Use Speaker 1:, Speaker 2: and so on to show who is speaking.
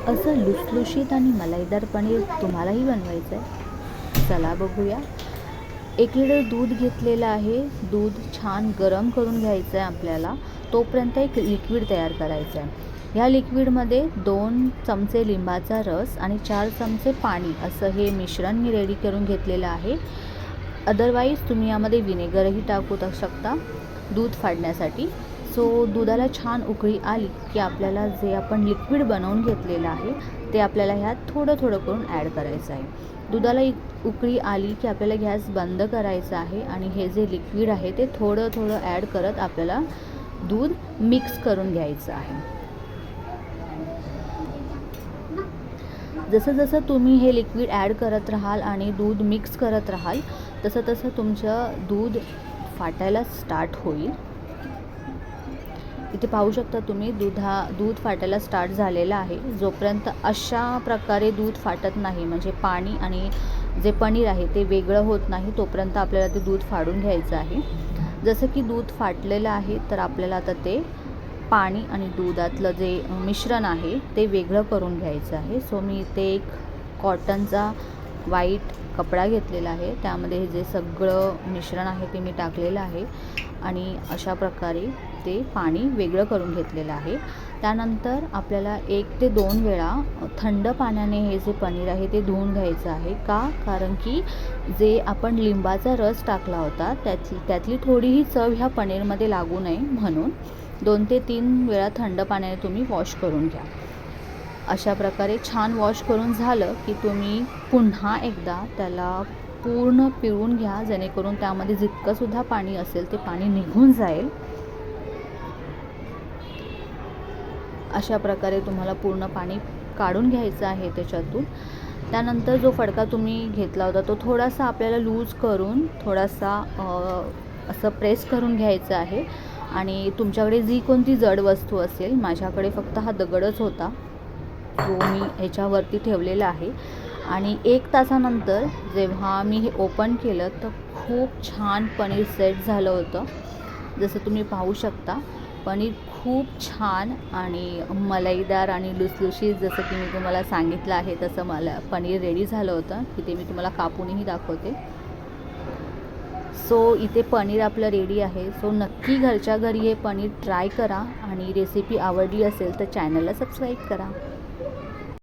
Speaker 1: असं लुसलुशीत आणि मलाईदार पनीर तुम्हालाही बनवायचं आहे. चला बघूया. 1 लिटर दूध घेतलेलं आहे. दूध छान गरम करून घ्यायचं आहे आपल्याला. तोपर्यंत एक लिक्विड तयार करायचं आहे. ह्या लिक्विडमध्ये 2 चमचे लिंबाचा रस आणि 4 चमचे पाणी असं हे मिश्रण मी रेडी करून घेतलेलं आहे. अदरवाईज तुम्ही यामध्ये विनेगरही टाकू शकता दूध फाडण्यासाठी. सो दुधाला छान उकळी आली की आपल्याला जे आपण लिक्विड बनवून घेतलेलं आहे ते आपल्याला ह्यात थोडं थोडं करून ॲड करायचं आहे. दुधाला उकळी आली की आपल्याला गॅस बंद करायचा आहे आणि हे जे लिक्विड आहे ते थोडं थोडं ॲड करत आपल्याला दूध मिक्स करून घ्यायचं आहे. जसं जसं तुम्ही हे लिक्विड ॲड करत राहाल आणि दूध मिक्स करत राहाल तसं तसं तुमचं दूध फाटायला स्टार्ट होईल. इथे पाहू शकता तुम्ही दूध फाटायला स्टार्ट झालेलं आहे. जोपर्यंत अशा प्रकारे दूध फाटत नाही म्हणजे पाणी आणि जे पनीर आहे ते वेगळं होत नाही तोपर्यंत आपल्याला ते दूध फाडून घ्यायचं आहे. जसं की दूध फाटलेलं आहे तर आपल्याला आता ते पाणी आणि दुधातलं जे मिश्रण आहे ते वेगळं करून घ्यायचं आहे. सो मी इथे एक कॉटनचा व्हाईट कपडा घेतलेला आहे. त्यामध्ये जे सगळं मिश्रण आहे ते मी टाकलेलं आहे आणि अशा प्रकारे ते पाणी वेगळं करून घेतलेलं आहे. त्यानंतर आपल्याला 1 ते 2 वेळा थंड पाण्याने हे जे पनीर आहे ते धुवून घ्यायचं आहे. का? कारण की जे आपण लिंबाचा रस टाकला होता त्यातली थोडीही चव ह्या पनीरमध्ये लागू नये म्हणून 2 ते 3 वेळा थंड पाण्याने तुम्ही वॉश करून घ्या. अशा प्रकारे छान वॉश करून झालं की तुम्ही पुन्हा एकदा त्याला पूर्ण पिळून घ्या जेणेकरून त्यामध्ये जितकंसुद्धा पाणी असेल ते पाणी निघून जाईल. अशा प्रकारे तुम्हाला पूर्ण पाणी काढून घ्यायचं आहे त्याच्यातून. त्यानंतर जो फडका तुम्ही घेतला होता तो थोडासा आपल्याला लूज करून थोडासा असं प्रेस करून घ्यायचं आहे आणि तुमच्याकडे जी कोणती जड वस्तू असेल, माझ्याकडे फक्त हा दगडच होता जो मी ह्याच्यावरती ठेवलेला आहे आणि 1 तासानंतर जेव्हा मी हे ओपन केलं तर खूप छान पनीर सेट झालं होतं. जसं तुम्ही पाहू शकता पनीर खूप छान आणि मलाईदार आणि लुसलुशीत जसं की मी तुम्हाला सांगितलं आहे तसं मला पनीर रेडी झालं होतं की ते मी तुम्हाला कापूनही दाखवते. सो इथे पनीर आपलं रेडी आहे. सो नक्की घरच्या घरी हे पनीर ट्राय करा आणि रेसिपी आवडली असेल तर चॅनलला सबस्क्राईब करा.